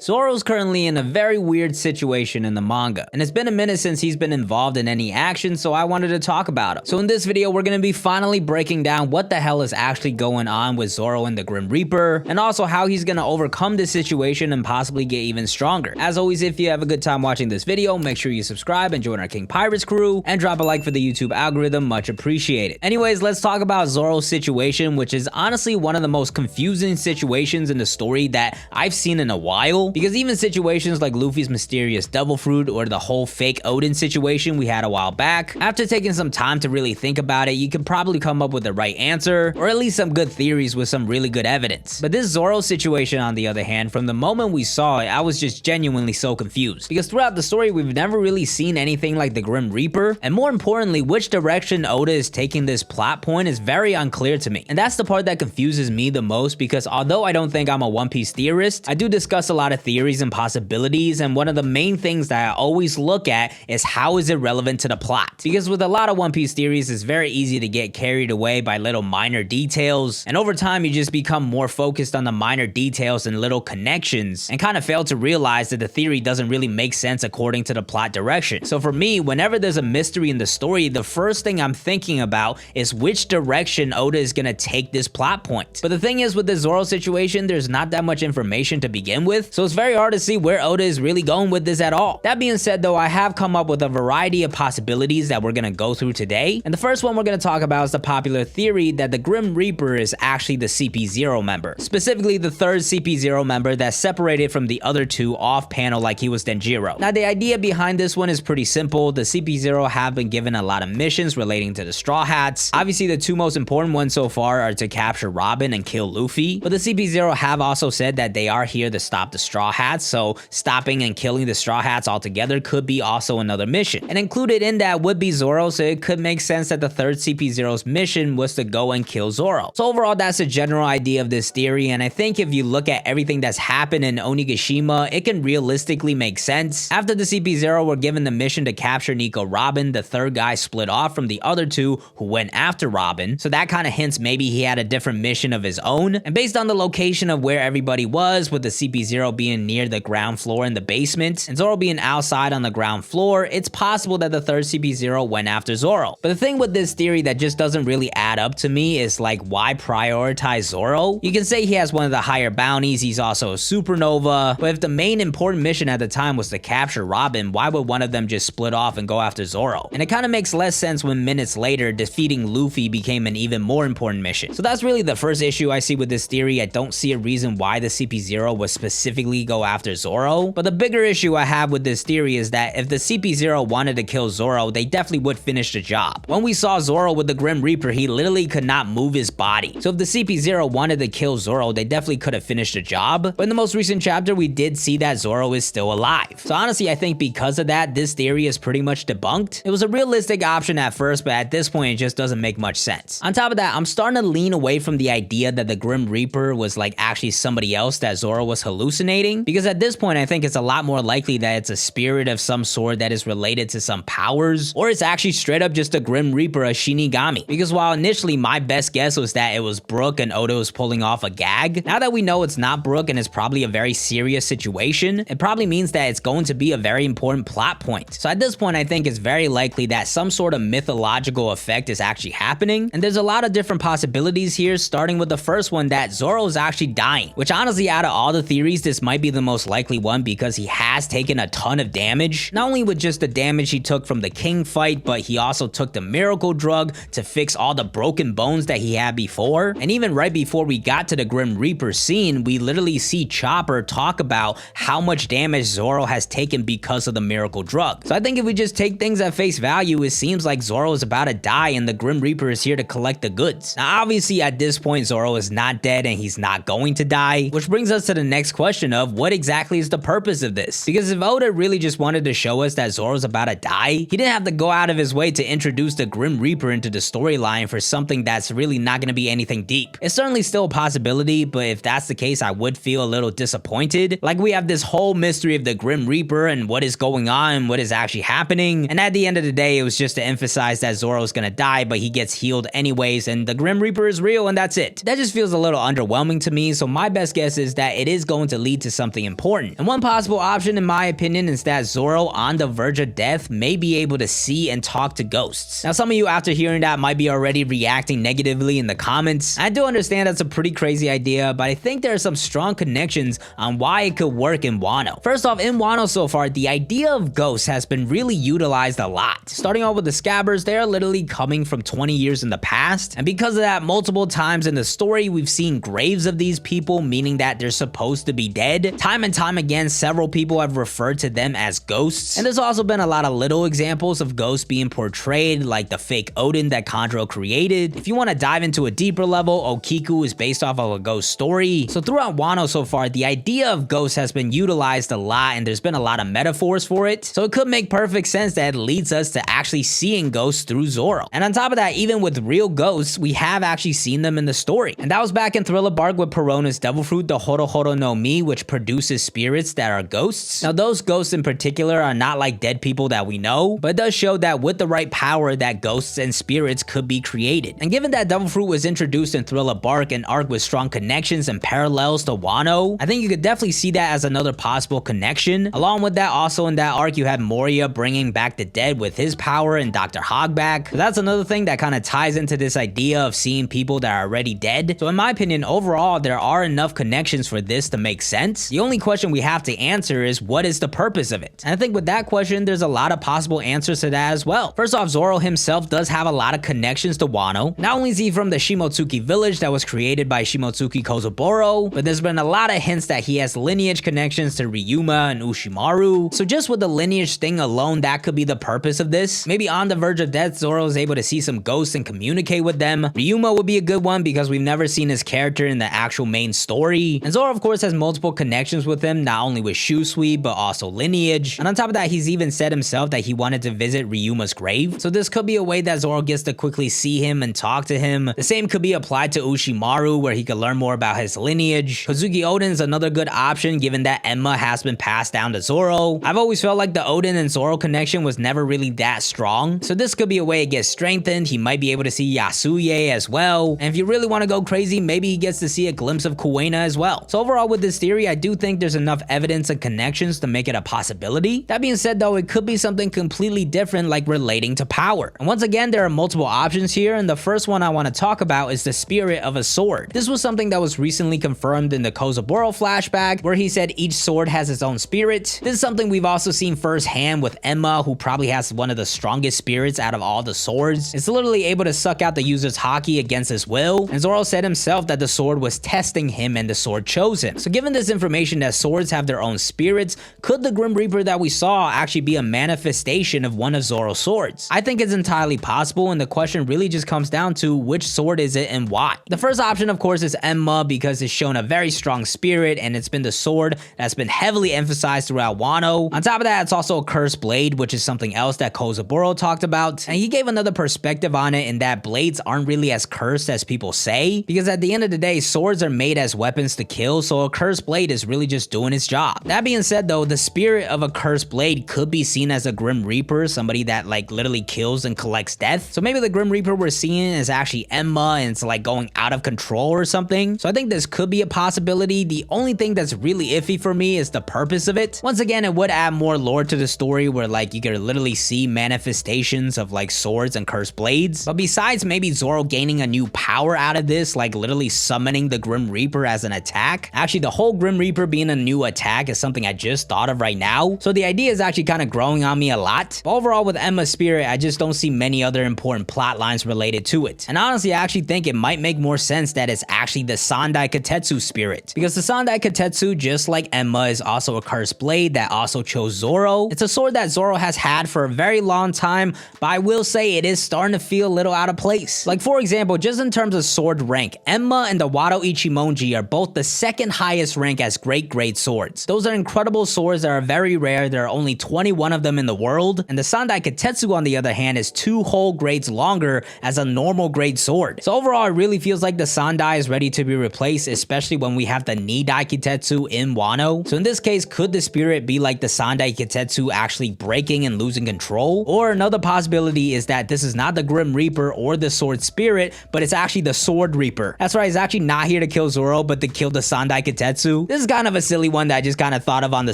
Zoro's currently in a very weird situation in the manga, and it's been a minute since he's been involved in any action, so I wanted to talk about him. So in this video, we're gonna be finally breaking down what the hell is actually going on with Zoro and the Grim Reaper, and also how he's gonna overcome this situation and possibly get even stronger. As always, if you have a good time watching this video, make sure you subscribe and join our King Pirates crew, and drop a like for the YouTube algorithm, much appreciated. Anyways, let's talk about Zoro's situation, which is honestly one of the most confusing situations in the story that I've seen in a while, because even situations like Luffy's mysterious devil fruit or the whole fake Odin situation we had a while back, after taking some time to really think about it, you can probably come up with the right answer, or at least some good theories with some really good evidence. But this Zoro situation, on the other hand, from the moment we saw it, I was just genuinely so confused, because throughout the story, we've never really seen anything like the Grim Reaper, and more importantly, which direction Oda is taking this plot point is very unclear to me. And that's the part that confuses me the most, because although I don't think I'm a One Piece theorist, I do discuss a lot of theories and possibilities, and one of the main things that I always look at is how is it relevant to the plot. Because with a lot of One Piece theories, it's very easy to get carried away by little minor details, and over time you just become more focused on the minor details and little connections, and kind of fail to realize that the theory doesn't really make sense according to the plot direction. So for me, whenever there's a mystery in the story, the first thing I'm thinking about is which direction Oda is gonna take this plot point. But the thing is, with the Zoro situation, there's not that much information to begin with, so it's very hard to see where Oda is really going with this at all. That being said though, I have come up with a variety of possibilities that we're gonna go through today, and the first one we're gonna talk about is the popular theory that the Grim Reaper is actually the CP0 member, specifically the third CP0 member that's separated from the other two off panel like he was Denjiro. Now the idea behind this one is pretty simple. The CP0 have been given a lot of missions relating to the Straw Hats. Obviously the two most important ones so far are to capture Robin and kill Luffy, but the CP0 have also said that they are here to stop the Straw Hats, so stopping and killing the Straw Hats altogether could be also another mission. And included in that would be Zoro, so it could make sense that the third CP0's mission was to go and kill Zoro. So overall, that's a general idea of this theory, and I think if you look at everything that's happened in Onigashima, it can realistically make sense. After the CP0 were given the mission to capture Nico Robin, the third guy split off from the other two who went after Robin, so that kind of hints maybe he had a different mission of his own. And based on the location of where everybody was, with the CP0 being near the ground floor in the basement, and Zoro being outside on the ground floor, it's possible that the third CP0 went after Zoro. But the thing with this theory that just doesn't really add up to me is, like, why prioritize Zoro? You can say he has one of the higher bounties, he's also a supernova, but if the main important mission at the time was to capture Robin, why would one of them just split off and go after Zoro? And it kind of makes less sense when minutes later, defeating Luffy became an even more important mission. So that's really the first issue I see with this theory. I don't see a reason why the CP0 would specifically go after Zoro. But the bigger issue I have with this theory is that if the CP0 wanted to kill Zoro, they definitely would finish the job. When we saw Zoro with the Grim Reaper, he literally could not move his body. So if the CP0 wanted to kill Zoro, they definitely could have finished the job. But in the most recent chapter, we did see that Zoro is still alive. So honestly, I think because of that, this theory is pretty much debunked. It was a realistic option at first, but at this point, it just doesn't make much sense. On top of that, I'm starting to lean away from the idea that the Grim Reaper was like actually somebody else that Zoro was hallucinating, because at this point, I think it's a lot more likely that it's a spirit of some sort that is related to some powers, or it's actually straight up just a Grim Reaper, a Shinigami. Because while initially my best guess was that it was Brook and Oda was pulling off a gag, now that we know it's not Brook and it's probably a very serious situation, it probably means that it's going to be a very important plot point. So at this point, I think it's very likely that some sort of mythological effect is actually happening, and there's a lot of different possibilities here, starting with the first one that Zoro is actually dying, which honestly, out of all the theories, this might be the most likely one, because he has taken a ton of damage, not only with just the damage he took from the King fight, but he also took the miracle drug to fix all the broken bones that he had before. And even right before we got to the Grim Reaper scene, we literally see Chopper talk about how much damage Zoro has taken because of the miracle drug. So I think if we just take things at face value, it seems like Zoro is about to die and the Grim Reaper is here to collect the goods. Now obviously at this point, Zoro is not dead and he's not going to die, which brings us to the next question of what exactly is the purpose of this? Because if Oda really just wanted to show us that Zoro's about to die, he didn't have to go out of his way to introduce the Grim Reaper into the storyline for something that's really not going to be anything deep. It's certainly still a possibility, but if that's the case, I would feel a little disappointed. Like, we have this whole mystery of the Grim Reaper and what is going on and what is actually happening, and at the end of the day, it was just to emphasize that Zoro's gonna die, but he gets healed anyways, and the Grim Reaper is real, and that's it. That just feels a little underwhelming to me, so my best guess is that it is going to lead to something important. And one possible option in my opinion is that Zoro, on the verge of death, may be able to see and talk to ghosts. Now some of you after hearing that might be already reacting negatively in the comments. I do understand that's a pretty crazy idea, but I think there are some strong connections on why it could work in Wano. First off, in Wano so far, the idea of ghosts has been really utilized a lot. Starting off with the Scabbers, they are literally coming from 20 years in the past, and because of that, multiple times in the story we've seen graves of these people, meaning that they're supposed to be dead. Time and time again, several people have referred to them as ghosts, and there's also been a lot of little examples of ghosts being portrayed, like the fake Odin that Kandro created. If you want to dive into a deeper level, Okiku is based off of a ghost story. So throughout Wano so far, the idea of ghosts has been utilized a lot, and there's been a lot of metaphors for it, so it could make perfect sense that it leads us to actually seeing ghosts through Zoro. And on top of that, even with real ghosts, we have actually seen them in the story, and that was back in Thriller Bark with Perona's devil fruit, the Horo Horo no Mi, which produces spirits that are ghosts. Now those ghosts in particular are not like dead people that we know, but it does show that with the right power that ghosts and spirits could be created. And given that devil fruit was introduced in Thriller Bark, an arc with strong connections and parallels to Wano, I think you could definitely see that as another possible connection. Along with that, also in that arc you had Moria bringing back the dead with his power and Dr. Hogback. So that's another thing that kind of ties into this idea of seeing people that are already dead. So in my opinion, overall, there are enough connections for this to make sense. The only question we have to answer is, what is the purpose of it? And I think with that question, there's a lot of possible answers to that as well. First off, Zoro himself does have a lot of connections to Wano. Not only is he from the Shimotsuki village that was created by Shimotsuki Kozaburo, but there's been a lot of hints that he has lineage connections to Ryuma and Ushimaru. So just with the lineage thing alone, that could be the purpose of this. Maybe on the verge of death, Zoro is able to see some ghosts and communicate with them. Ryuma would be a good one because we've never seen his character in the actual main story. And Zoro of course has multiple connections with him, not only with Shusui, but also lineage. And on top of that, he's even said himself that he wanted to visit Ryuma's grave. So this could be a way that Zoro gets to quickly see him and talk to him. The same could be applied to Ushimaru, where he could learn more about his lineage. Kozuki Oden is another good option given that Enma has been passed down to Zoro. I've always felt like the Oden and Zoro connection was never really that strong, so this could be a way it gets strengthened. He might be able to see Yasuye as well, and if you really want to go crazy, maybe he gets to see a glimpse of Kuena as well. So overall with this theory, I do think there's enough evidence and connections to make it a possibility. That being said though, it could be something completely different, like relating to power. And once again, there are multiple options here, and the first one I want to talk about is the spirit of a sword. This was something that was recently confirmed in the Kozaburo flashback, where he said each sword has its own spirit. This is something we've also seen firsthand with Enma, who probably has one of the strongest spirits out of all the swords. It's literally able to suck out the user's haki against his will, and Zoro said himself that the sword was testing him and the sword chose him. So given this information that swords have their own spirits, could the Grim Reaper that we saw actually be a manifestation of one of Zoro's swords? I think it's entirely possible, and the question really just comes down to which sword is it and why. The first option of course is Enma, because it's shown a very strong spirit and it's been the sword that's been heavily emphasized throughout Wano. On top of that, it's also a cursed blade, which is something else that Kozaburo talked about, and he gave another perspective on it in that blades aren't really as cursed as people say, because at the end of the day, swords are made as weapons to kill, so a cursed blade is really just doing its job. That being said though, the spirit of a cursed blade could be seen as a Grim Reaper, somebody that like literally kills and collects death. So maybe the Grim Reaper we're seeing is actually Enma and it's like going out of control or something. So I think this could be a possibility. The only thing that's really iffy for me is the purpose of it. Once again, it would add more lore to the story where like you could literally see manifestations of like swords and cursed blades. But besides maybe Zoro gaining a new power out of this, like literally summoning the Grim Reaper as an attack. Actually, the whole Grim Reaper being a new attack is something I just thought of right now. So the idea is actually kind of growing on me a lot. But overall with Enma's spirit, I just don't see many other important plot lines related to it. And honestly, I actually think it might make more sense that it's actually the Sandai Katetsu spirit. Because the Sandai Katetsu, just like Enma, is also a cursed blade that also chose Zoro. It's a sword that Zoro has had for a very long time, but I will say it is starting to feel a little out of place. Like for example, just in terms of sword rank, Enma and the Wado Ichimonji are both the second highest rank as great grade swords. Those are incredible swords that are very rare. There are only 21 of them in the world, and the Sandai Katetsu on the other hand is 2 whole grades longer as a normal grade sword. So overall, it really feels like the Sandai is ready to be replaced, especially when we have the Nidai Kitetsu in Wano. So in this case, could the spirit be like the Sandai Kitetsu actually breaking and losing control? Or another possibility is that this is not the Grim Reaper or the sword spirit, but it's actually the Sword Reaper. That's right, he's actually not here to kill Zoro, but to kill the Sandai Kitetsu. This this is kind of a silly one that I just kind of thought of on the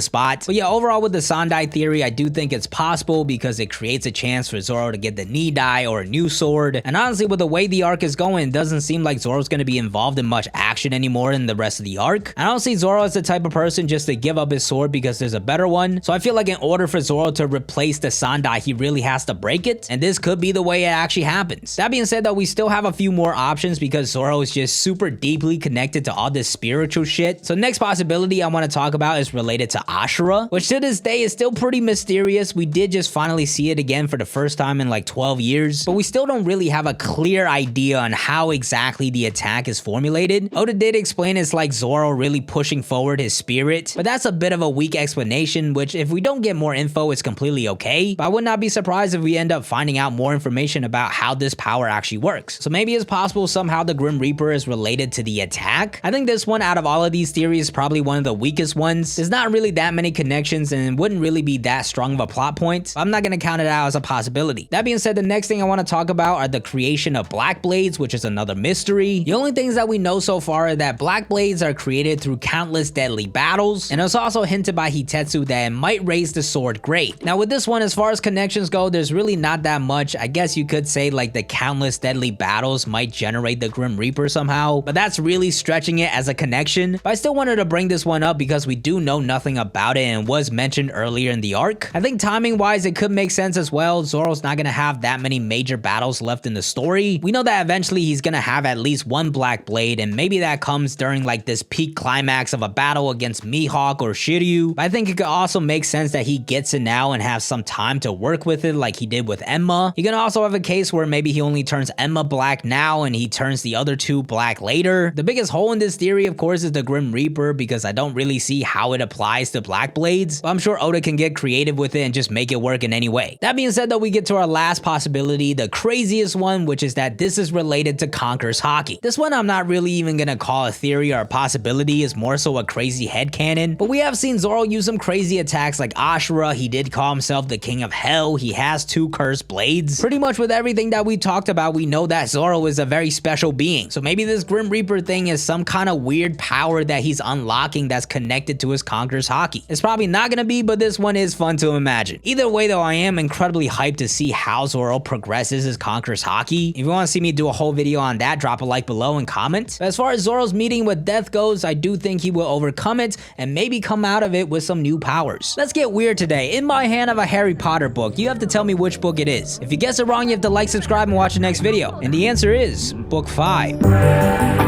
spot. But yeah, overall with the Sandai theory, I do think it's possible because it creates a chance for Zoro to get the knee dye or a new sword. And honestly, with the way the arc is going, it doesn't seem like Zoro's going to be involved in much action anymore in the rest of the arc. I don't see Zoro as the type of person just to give up his sword because there's a better one. So I feel like in order for Zoro to replace the Sandai, he really has to break it. And this could be the way it actually happens. That being said though, we still have a few more options because Zoro is just super deeply connected to all this spiritual shit. So next possibility I want to talk about is related to Ashura, which to this day is still pretty mysterious. We did just finally see it again for the first time in like 12 years, but we still don't really have a clear idea on how exactly the attack is formulated. Oda did explain it's like Zoro really pushing forward his spirit, but that's a bit of a weak explanation, which if we don't get more info, it's completely okay. But I would not be surprised if we end up finding out more information about how this power actually works. So maybe it's possible somehow the Grim Reaper is related to the attack. I think this one out of all of these theories is probably one of the weakest ones. There's not really that many connections and it wouldn't really be that strong of a plot point. I'm not going to count it out as a possibility. That being said, the next thing I want to talk about are the creation of Black Blades, which is another mystery. The only things that we know so far are that Black Blades are created through countless deadly battles, and it's also hinted by Hitetsu that it might raise the sword grade. Now with this one, as far as connections go, there's really not that much. I guess you could say like the countless deadly battles might generate the Grim Reaper somehow, but that's really stretching it as a connection. But I still wanted to bring this one up because we do know nothing about it and was mentioned earlier in the arc. I think timing wise it could make sense as well. Zoro's not gonna have that many major battles left in the story. We know that eventually he's gonna have at least one Black Blade, and maybe that comes during like this peak climax of a battle against Mihawk or Shiryu. But I think it could also make sense that he gets it now and have some time to work with it like he did with Enma. You can also have a case where maybe he only turns Enma black now and he turns the other two black later. The biggest hole in this theory of course is the Grim Reaper, because I don't really see how it applies to Black Blades, but I'm sure Oda can get creative with it and just make it work in any way. That being said though, we get to our last possibility, the craziest one, which is that this is related to Conqueror's Haki. This one I'm not really even gonna call a theory or a possibility, it's more so a crazy headcanon, but we have seen Zoro use some crazy attacks like Ashura. He did call himself the King of Hell. He has 2 cursed blades. Pretty much with everything that we talked about, we know that Zoro is a very special being. So maybe this Grim Reaper thing is some kind of weird power that he's unlocking that's connected to his Conqueror's Haki. It's probably not gonna be, but this one is fun to imagine. Either way though, I am incredibly hyped to see how Zoro progresses his Conqueror's Haki. If you want to see me do a whole video on that, drop a like below and comment. But as far as Zoro's meeting with death goes, I do think he will overcome it and maybe come out of it with some new powers. Let's get weird today. In my hand I have a Harry Potter book. You have to tell me which book it is. If you guess it wrong, you have to like, subscribe, and watch the next video. And the answer is book 5.